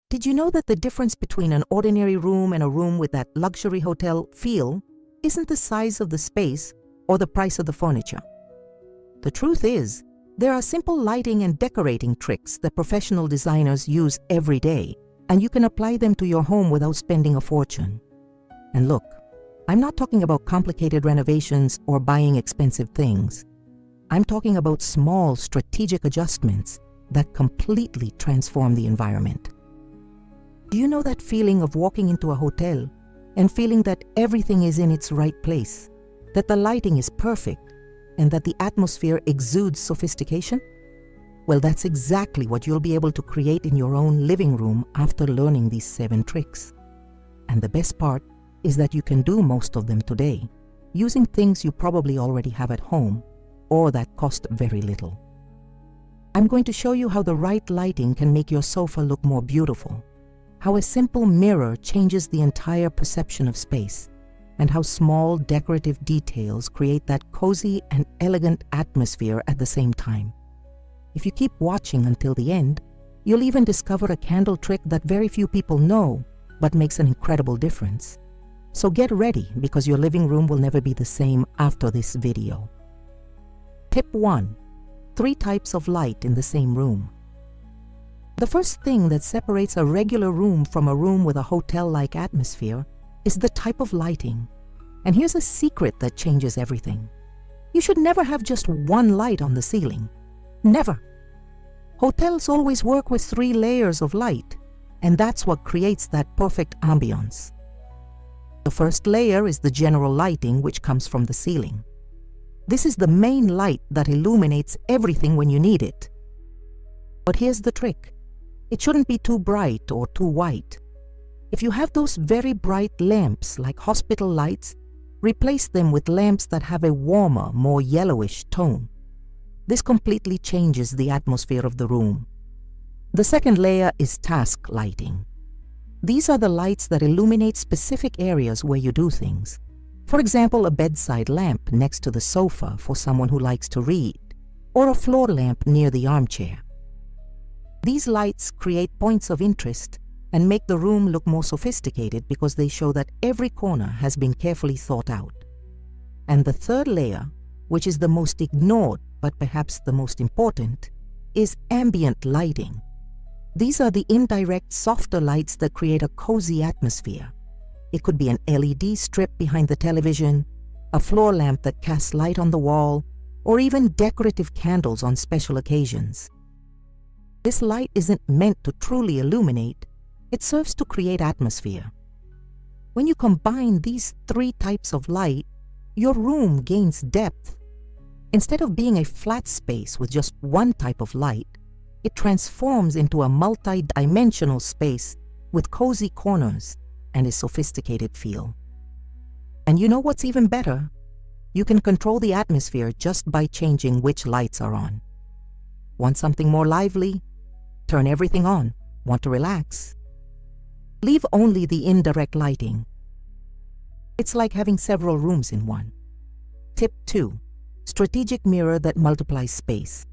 Did you know that the difference between an ordinary room and a room with that luxury hotel feel isn't the size of the space or the price of the furniture? The truth is, there are simple lighting and decorating tricks that professional designers use every day, and you can apply them to your home without spending a fortune. And look, I'm not talking about complicated renovations or buying expensive things. I'm talking about small, strategic adjustments that completely transform the environment. Do you know that feeling of walking into a hotel and feeling that everything is in its right place, that the lighting is perfect, and that the atmosphere exudes sophistication? Well, that's exactly what you'll be able to create in your own living room after learning these 7 tricks. And the best part is that you can do most of them today, using things you probably already have at home or that cost very little. I'm going to show you how the right lighting can make your sofa look more beautiful, how a simple mirror changes the entire perception of space, and how small decorative details create that cozy and elegant atmosphere at the same time. If you keep watching until the end, you'll even discover a candle trick that very few people know, but makes an incredible difference. So get ready, because your living room will never be the same after this video. Tip 1. 3 types of light in the same room. The first thing that separates a regular room from a room with a hotel-like atmosphere is the type of lighting. And here's a secret that changes everything. You should never have just one light on the ceiling. Never. Hotels always work with 3 layers of light, and that's what creates that perfect ambiance. The first layer is the general lighting, which comes from the ceiling. This is the main light that illuminates everything when you need it. But here's the trick. It shouldn't be too bright or too white. If you have those very bright lamps like hospital lights, replace them with lamps that have a warmer, more yellowish tone. This completely changes the atmosphere of the room. The second layer is task lighting. These are the lights that illuminate specific areas where you do things. For example, a bedside lamp next to the sofa for someone who likes to read, or a floor lamp near the armchair. These lights create points of interest and make the room look more sophisticated because they show that every corner has been carefully thought out. And the third layer, which is the most ignored but perhaps the most important, is ambient lighting. These are the indirect, softer lights that create a cozy atmosphere. It could be an LED strip behind the television, a floor lamp that casts light on the wall, or even decorative candles on special occasions. This light isn't meant to truly illuminate, it serves to create atmosphere. When you combine these 3 types of light, your room gains depth. Instead of being a flat space with just one type of light, it transforms into a multi-dimensional space with cozy corners and a sophisticated feel. And you know what's even better? You can control the atmosphere just by changing which lights are on. Want something more lively? Turn everything on. Want to relax? Leave only the indirect lighting. It's like having several rooms in one. Tip 2. Strategic mirror that multiplies space.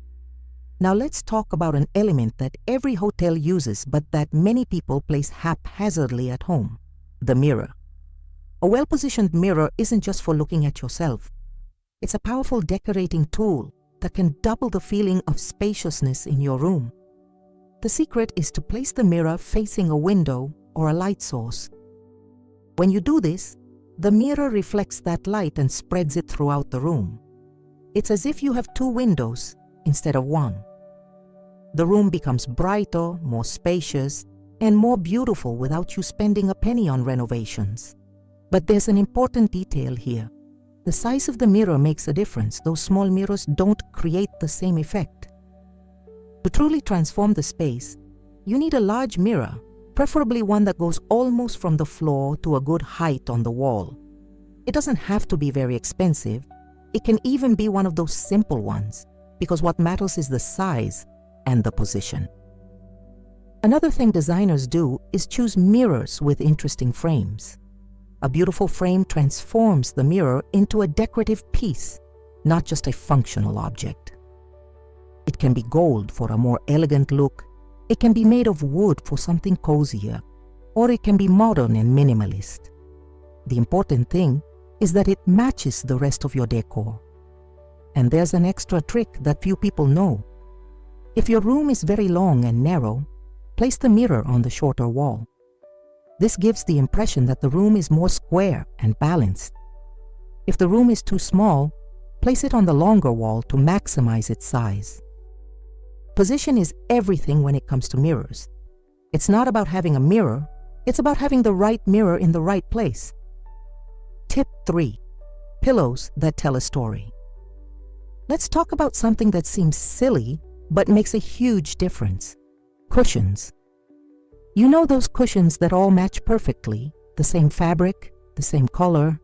Now let's talk about an element that every hotel uses but that many people place haphazardly at home: the mirror. A well-positioned mirror isn't just for looking at yourself. It's a powerful decorating tool that can double the feeling of spaciousness in your room. The secret is to place the mirror facing a window or a light source. When you do this, the mirror reflects that light and spreads it throughout the room. It's as if you have 2 windows instead of 1. The room becomes brighter, more spacious, and more beautiful without you spending a penny on renovations. But there's an important detail here. The size of the mirror makes a difference. Those small mirrors don't create the same effect. To truly transform the space, you need a large mirror, preferably one that goes almost from the floor to a good height on the wall. It doesn't have to be very expensive. It can even be one of those simple ones, because what matters is the size and the position. Another thing designers do is choose mirrors with interesting frames. A beautiful frame transforms the mirror into a decorative piece, not just a functional object. It can be gold for a more elegant look, It can be made of wood for something cozier, or it can be modern and minimalist. The important thing is that it matches the rest of your decor. And there's an extra trick that few people know. If your room is very long and narrow, place the mirror on the shorter wall. This gives the impression that the room is more square and balanced. If the room is too small, place it on the longer wall to maximize its size. Position is everything when it comes to mirrors. It's not about having a mirror, it's about having the right mirror in the right place. Tip 3. Pillows that tell a story. Let's talk about something that seems silly but makes a huge difference. Cushions. You know those cushions that all match perfectly, the same fabric, the same color?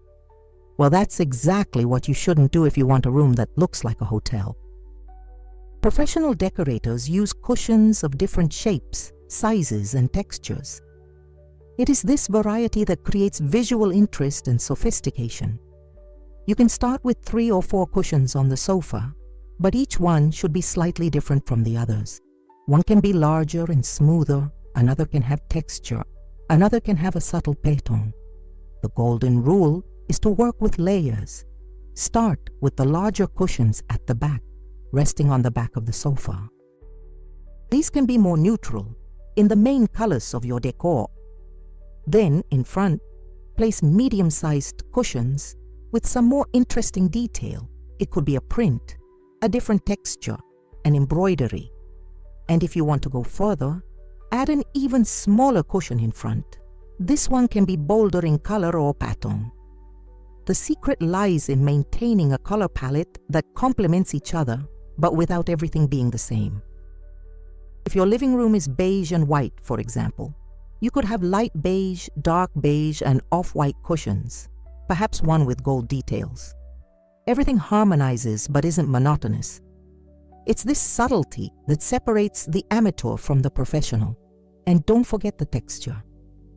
Well, that's exactly what you shouldn't do if you want a room that looks like a hotel. Professional decorators use cushions of different shapes, sizes, and textures. It is this variety that creates visual interest and sophistication. You can start with 3 or 4 cushions on the sofa, but each one should be slightly different from the others. One can be larger and smoother, another can have texture, another can have a subtle pattern. The golden rule is to work with layers. Start with the larger cushions at the back, resting on the back of the sofa. These can be more neutral, in the main colors of your decor. Then, in front, place medium-sized cushions with some more interesting detail. It could be a print, a different texture, an embroidery. And if you want to go further, add an even smaller cushion in front. This one can be bolder in color or pattern. The secret lies in maintaining a color palette that complements each other, but without everything being the same. If your living room is beige and white, for example, you could have light beige, dark beige, and off-white cushions, perhaps one with gold details. Everything harmonizes but isn't monotonous. It's this subtlety that separates the amateur from the professional. And don't forget the texture.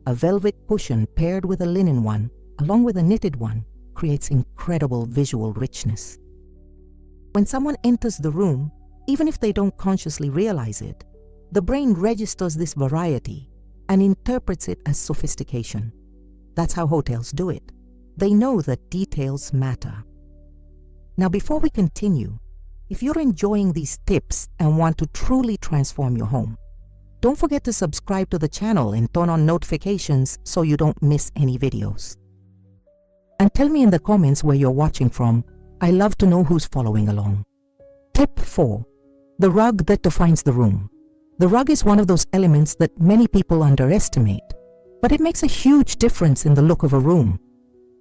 A velvet cushion paired with a linen one, along with a knitted one, creates incredible visual richness. When someone enters the room, even if they don't consciously realize it, the brain registers this variety and interprets it as sophistication. That's how hotels do it. They know that details matter. Now, before we continue, if you're enjoying these tips and want to truly transform your home, don't forget to subscribe to the channel and turn on notifications so you don't miss any videos. And tell me in the comments where you're watching from. I love to know who's following along. Tip 4. The rug that defines the room. The rug is one of those elements that many people underestimate, but it makes a huge difference in the look of a room.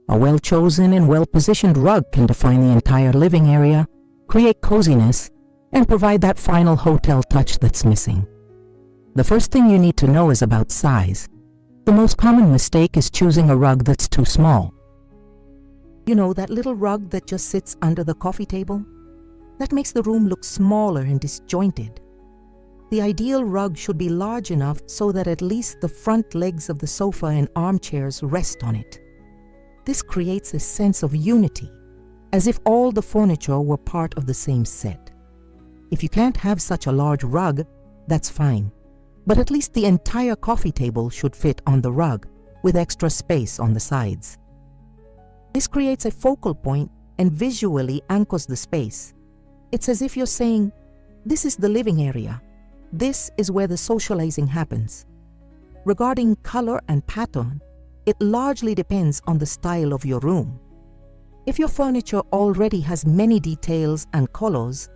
A well-chosen and well-positioned rug can define the entire living area, create coziness, and provide that final hotel touch that's missing. The first thing you need to know is about size. The most common mistake is choosing a rug that's too small. You know, that little rug that just sits under the coffee table? That makes the room look smaller and disjointed. The ideal rug should be large enough so that at least the front legs of the sofa and armchairs rest on it. This creates a sense of unity, as if all the furniture were part of the same set. If you can't have such a large rug, that's fine, but at least the entire coffee table should fit on the rug, with extra space on the sides. This creates a focal point and visually anchors the space. It's as if you're saying, this is the living area. This is where the socializing happens. Regarding color and pattern, it largely depends on the style of your room. If your furniture already has many details and colors,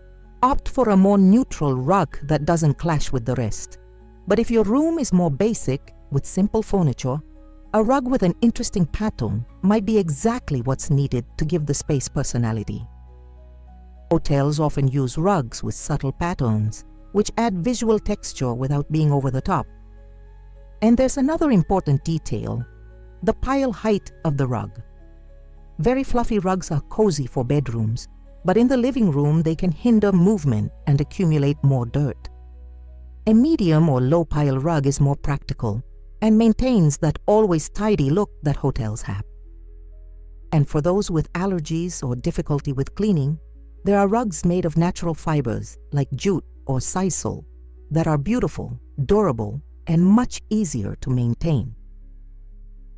opt for a more neutral rug that doesn't clash with the rest. But if your room is more basic, with simple furniture, a rug with an interesting pattern might be exactly what's needed to give the space personality. Hotels often use rugs with subtle patterns, which add visual texture without being over the top. And there's another important detail: the pile height of the rug. Very fluffy rugs are cozy for bedrooms, but in the living room they can hinder movement and accumulate more dirt. A medium or low pile rug is more practical and maintains that always tidy look that hotels have. And for those with allergies or difficulty with cleaning, there are rugs made of natural fibers like jute or sisal. that are beautiful, durable, and much easier to maintain.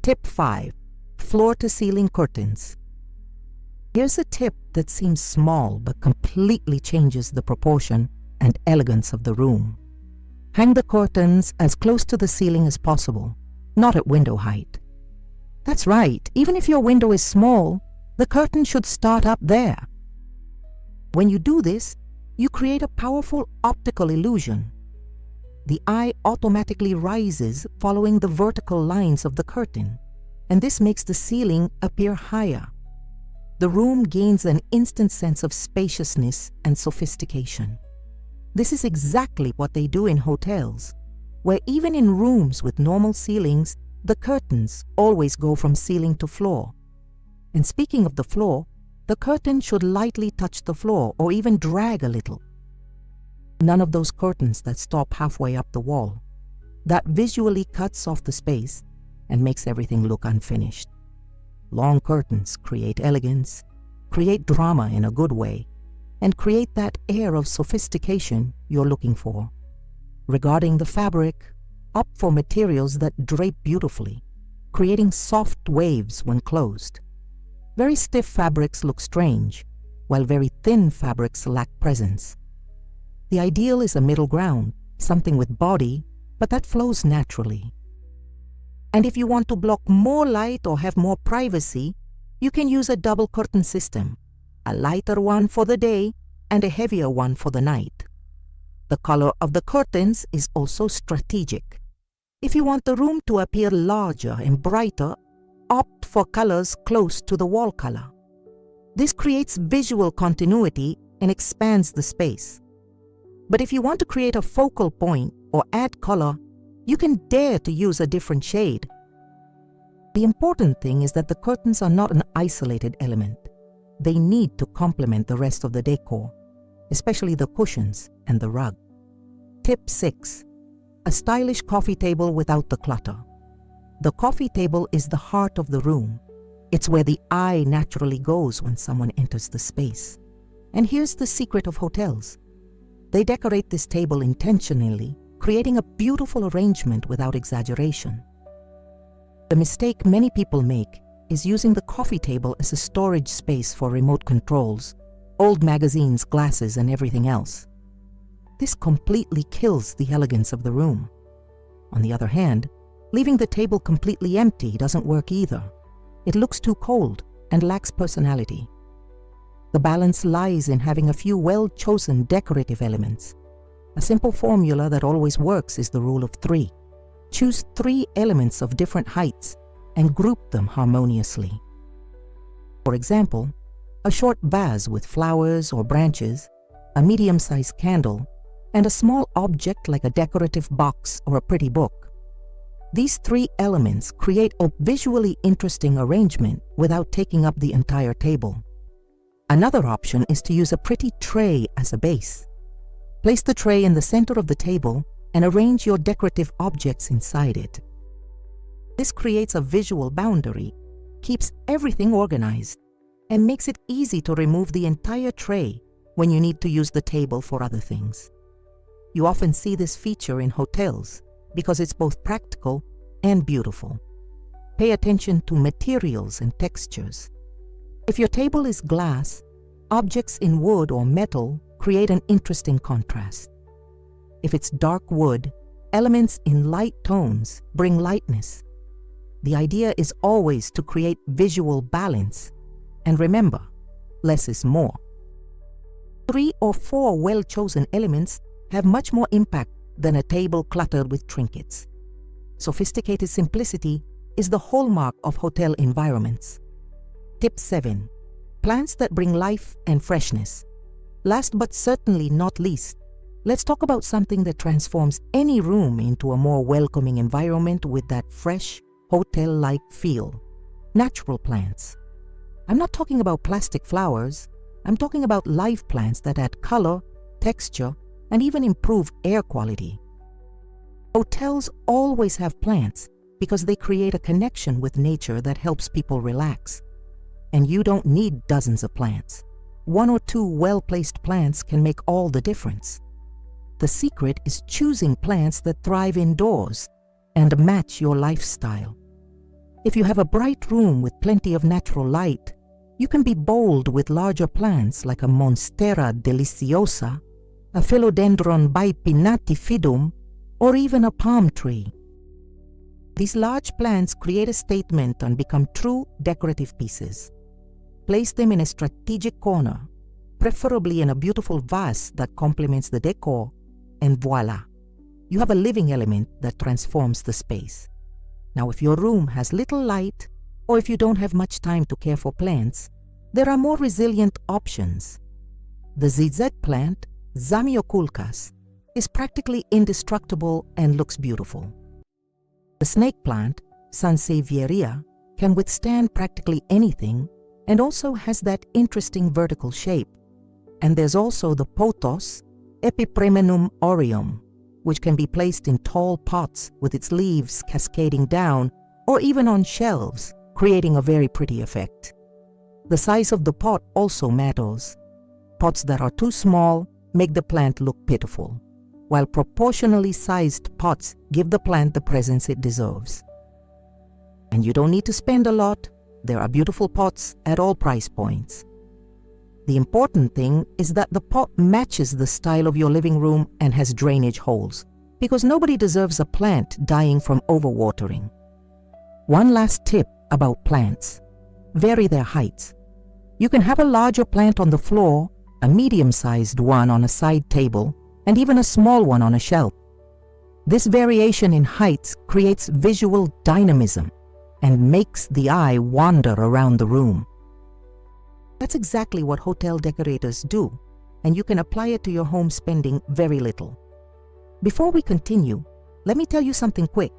Tip 5. Floor-to-ceiling curtains. Here's a tip that seems small but completely changes the proportion and elegance of the room. Hang the curtains as close to the ceiling as possible, not at window height. That's right, even if your window is small, the curtain should start up there. When you do this, you create a powerful optical illusion. The eye automatically rises following the vertical lines of the curtain, and this makes the ceiling appear higher. The room gains an instant sense of spaciousness and sophistication. This is exactly what they do in hotels, where even in rooms with normal ceilings, the curtains always go from ceiling to floor. And speaking of the floor, the curtain should lightly touch the floor or even drag a little. None of those curtains that stop halfway up the wall. That visually cuts off the space and makes everything look unfinished. Long curtains create elegance, create drama in a good way, and create that air of sophistication you're looking for. Regarding the fabric, opt for materials that drape beautifully, creating soft waves when closed. Very stiff fabrics look strange, while very thin fabrics lack presence. The ideal is a middle ground, something with body, but that flows naturally. And if you want to block more light or have more privacy, you can use a double curtain system, a lighter one for the day and a heavier one for the night. The color of the curtains is also strategic. If you want the room to appear larger and brighter, opt for colors close to the wall color. This creates visual continuity and expands the space. But if you want to create a focal point or add color, you can dare to use a different shade. The important thing is that the curtains are not an isolated element. They need to complement the rest of the decor, especially the cushions and the rug. Tip 6. A stylish coffee table without the clutter. The coffee table is the heart of the room. It's where the eye naturally goes when someone enters the space. And here's the secret of hotels. They decorate this table intentionally, creating a beautiful arrangement without exaggeration. The mistake many people make is using the coffee table as a storage space for remote controls, old magazines, glasses, and everything else. This completely kills the elegance of the room. On the other hand, leaving the table completely empty doesn't work either. It looks too cold and lacks personality. The balance lies in having a few well-chosen decorative elements. A simple formula that always works is the rule of 3. Choose 3 elements of different heights and group them harmoniously. For example, a short vase with flowers or branches, a medium-sized candle, and a small object like a decorative box or a pretty book. These 3 elements create a visually interesting arrangement without taking up the entire table. Another option is to use a pretty tray as a base. Place the tray in the center of the table and arrange your decorative objects inside it. This creates a visual boundary, keeps everything organized, and makes it easy to remove the entire tray when you need to use the table for other things. You often see this feature in hotels because it's both practical and beautiful. Pay attention to materials and textures. If your table is glass, objects in wood or metal create an interesting contrast. If it's dark wood, elements in light tones bring lightness. The idea is always to create visual balance. And remember, less is more. 3 or 4 well-chosen elements have much more impact than a table cluttered with trinkets. Sophisticated simplicity is the hallmark of hotel environments. Tip 7. Plants that bring life and freshness. Last but certainly not least, let's talk about something that transforms any room into a more welcoming environment with that fresh, hotel-like feel. Natural plants. I'm not talking about plastic flowers. I'm talking about live plants that add color, texture, and even improve air quality. Hotels always have plants because they create a connection with nature that helps people relax. And you don't need dozens of plants. 1 or 2 well-placed plants can make all the difference. the secret is choosing plants that thrive indoors and match your lifestyle. If you have a bright room with plenty of natural light, you can be bold with larger plants like a Monstera deliciosa, a Philodendron bipinnatifidum, or even a palm tree. These large plants create a statement and become true decorative pieces. Place them in a strategic corner, preferably in a beautiful vase that complements the decor, and voila! You have a living element that transforms the space. Now, if your room has little light, or if you don't have much time to care for plants, there are more resilient options. The ZZ plant, Zamioculcas, is practically indestructible and looks beautiful. The snake plant, Sansevieria, can withstand practically anything and also has that interesting vertical shape. And there's also the pothos, Epipremenum aureum, which can be placed in tall pots with its leaves cascading down or even on shelves, creating a very pretty effect. The size of the pot also matters. Pots that are too small make the plant look pitiful, while proportionally sized pots give the plant the presence it deserves. And you don't need to spend a lot. There are beautiful pots at all price points. The important thing is that the pot matches the style of your living room and has drainage holes, because nobody deserves a plant dying from overwatering. One last tip about plants: vary their heights. You can have a larger plant on the floor, a medium-sized one on a side table, and even a small one on a shelf. This variation in heights creates visual dynamism and makes the eye wander around the room. That's exactly what hotel decorators do, and you can apply it to your home spending very little. Before we continue, let me tell you something quick.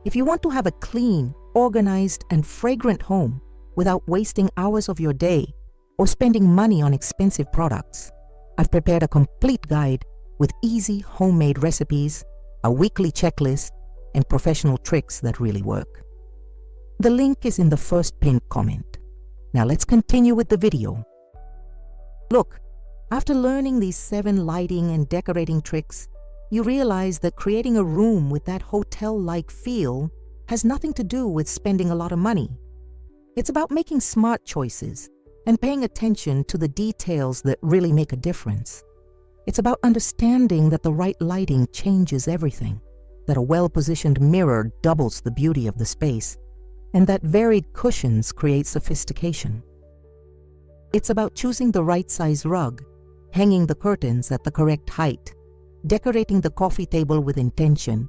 If you want to have a clean, organized, and fragrant home without wasting hours of your day or spending money on expensive products, I've prepared a complete guide with easy homemade recipes, a weekly checklist, and professional tricks that really work. The link is in the first pinned comment. Now let's continue with the video. Look, after learning these 7 lighting and decorating tricks, you realize that creating a room with that hotel-like feel has nothing to do with spending a lot of money. It's about making smart choices and paying attention to the details that really make a difference. It's about understanding that the right lighting changes everything, that a well-positioned mirror doubles the beauty of the space, and that varied cushions create sophistication. It's about choosing the right size rug, hanging the curtains at the correct height, decorating the coffee table with intention,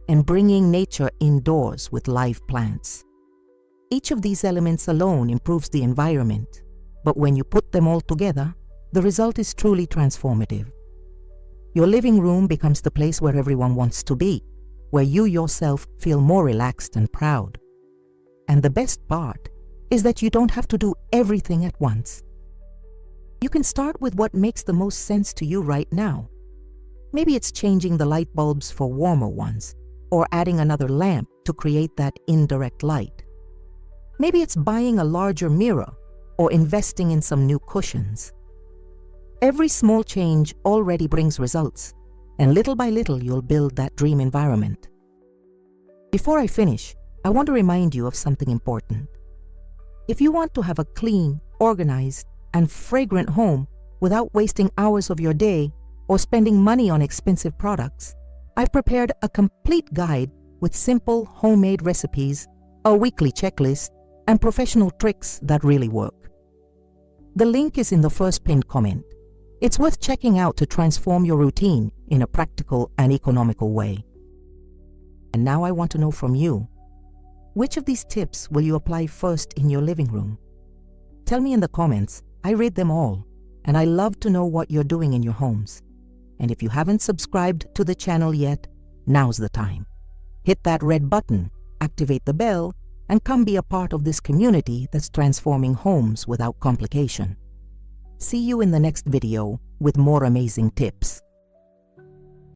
and bringing nature indoors with live plants. Each of these elements alone improves the environment, but when you put them all together, the result is truly transformative. Your living room becomes the place where everyone wants to be, where you yourself feel more relaxed and proud. And the best part is that you don't have to do everything at once. You can start with what makes the most sense to you right now. Maybe it's changing the light bulbs for warmer ones, or adding another lamp to create that indirect light. Maybe it's buying a larger mirror or investing in some new cushions. Every small change already brings results, and little by little you'll build that dream environment. Before I finish, I want to remind you of something important. If you want to have a clean, organized, and fragrant home without wasting hours of your day or spending money on expensive products, I've prepared a complete guide with simple homemade recipes, a weekly checklist, and professional tricks that really work. The link is in the first pinned comment. It's worth checking out to transform your routine in a practical and economical way. And now I want to know from you, which of these tips will you apply first in your living room? Tell me in the comments. I read them all, and I love to know what you're doing in your homes. And if you haven't subscribed to the channel yet, now's the time. Hit that red button, activate the bell, and come be a part of this community that's transforming homes without complication. See you in the next video with more amazing tips.